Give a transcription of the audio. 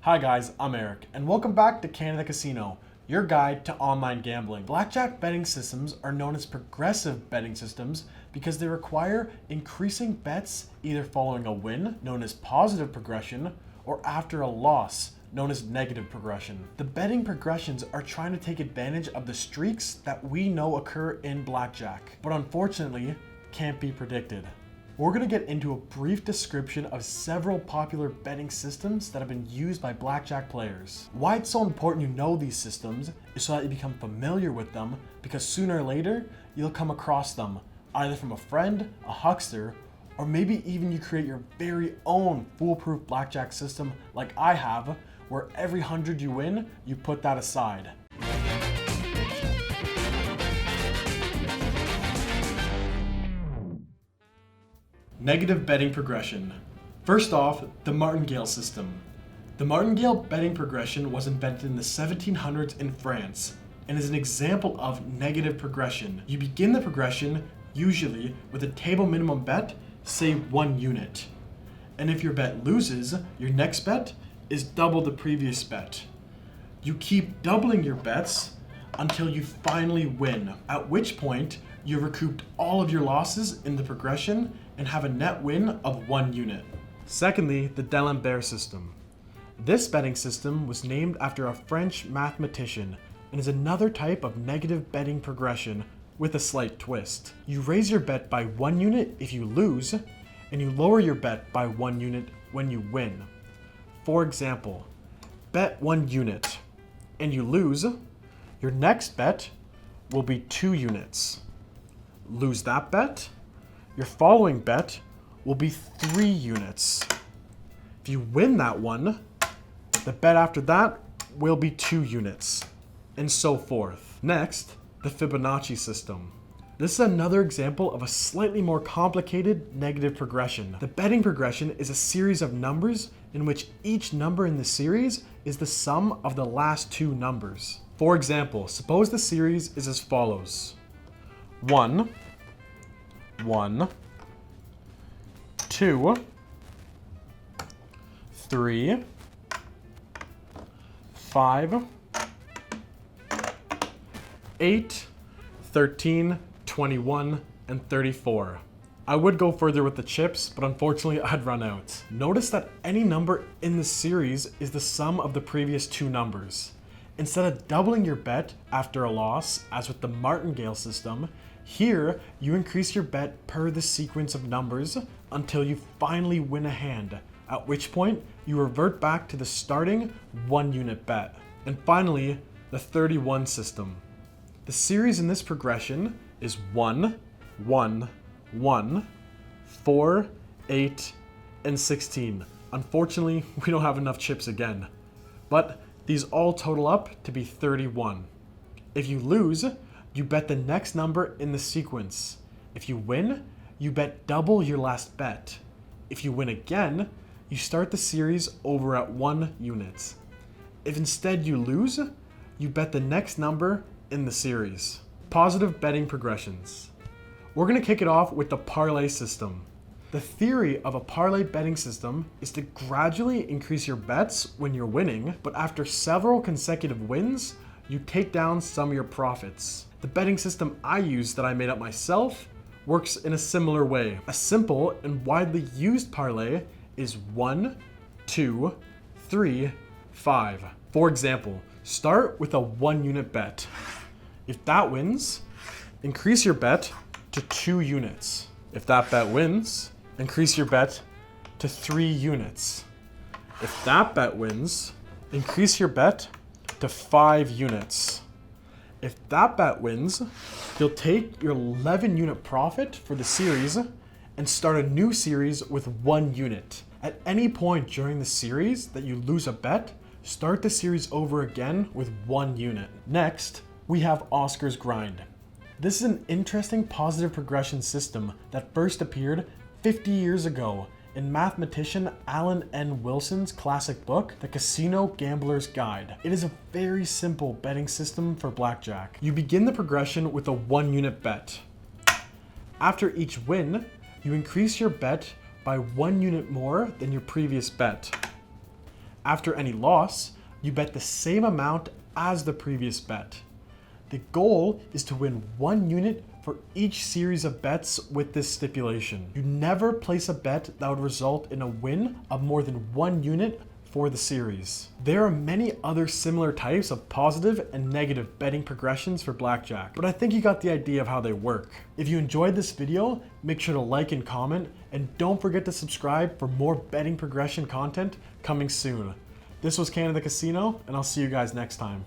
Hi guys, I'm Eric, and welcome back to Canada Casino, your guide to online gambling. Blackjack betting systems are known as progressive betting systems because they require increasing bets either following a win, known as positive progression, or after a loss, known as negative progression. The betting progressions are trying to take advantage of the streaks that we know occur in blackjack, but unfortunately can't be predicted. We're going to get into a brief description of several popular betting systems that have been used by blackjack players. Why it's so important you know these systems is so that you become familiar with them, because sooner or later you'll come across them, either from a friend, a huckster, or maybe even you create your very own foolproof blackjack system like I have, where every 100 you win, you put that aside. Negative betting progression. First off, the Martingale system. The Martingale betting progression was invented in the 1700s in France and is an example of negative progression. You begin the progression usually with a table minimum bet, say 1 unit. And if your bet loses, your next bet is double the previous bet. You keep doubling your bets until you finally win, at which point you recouped all of your losses in the progression and have a net win of 1 unit. Secondly, the DellEmbre system. This betting system was named after a French mathematician and is another type of negative betting progression with a slight twist. You raise your bet by 1 unit if you lose, and you lower your bet by 1 unit when you win. For example, bet 1 unit and you lose, your next bet will be 2 units. Lose that bet, your following bet will be 3 units. If you win that one, the bet after that will be 2 units, and so forth. Next, the Fibonacci system. This is another example of a slightly more complicated negative progression. The betting progression is a series of numbers in which each number in the series is the sum of the last 2 numbers. For example, suppose the series is as follows: 1, 1, 2, 3, 5, 8, 13, 21, and 34. I would go further with the chips, but unfortunately I'd run out. Notice that any number in the series is the sum of the previous 2 numbers. Instead of doubling your bet after a loss, as with the Martingale system, here you increase your bet per the sequence of numbers until you finally win a hand, at which point you revert back to the starting 1 unit bet. And finally, the 31 system. The series in this progression is 1, 1, 1, 4, 8, and 16. Unfortunately, we don't have enough chips again. But these all total up to be 31. If you lose, you bet the next number in the sequence. If you win, you bet double your last bet. If you win again, you start the series over at 1 unit. If instead you lose, you bet the next number in the series. Positive betting progressions. We're going to kick it off with the parlay system. The theory of a parlay betting system is to gradually increase your bets when you're winning, but after several consecutive wins, you take down some of your profits. The betting system I use that I made up myself works in a similar way. A simple and widely used parlay is 1, 2, 3, 5. For example, start with a 1 unit bet. If that wins, increase your bet to 2 units. If that bet wins, increase your bet to 3 units. If that bet wins, increase your bet to 5 units. If that bet wins, you'll take your 11 unit profit for the series and start a new series with 1 unit. At any point during the series that you lose a bet, start the series over again with 1 unit. Next, we have Oscar's grind. This is an interesting positive progression system that first appeared 50 years ago in mathematician Alan N. Wilson's classic book, The Casino Gambler's Guide. It is a very simple betting system for blackjack. You begin the progression with a 1 unit bet. After each win, you increase your bet by 1 unit more than your previous bet. After any loss, you bet the same amount as the previous bet. The goal is to win 1 unit for each series of bets with this stipulation. You never place a bet that would result in a win of more than 1 unit for the series. There are many other similar types of positive and negative betting progressions for blackjack, but I think you got the idea of how they work. If you enjoyed this video, make sure to like and comment, and don't forget to subscribe for more betting progression content coming soon. This was Canada Casino, and I'll see you guys next time.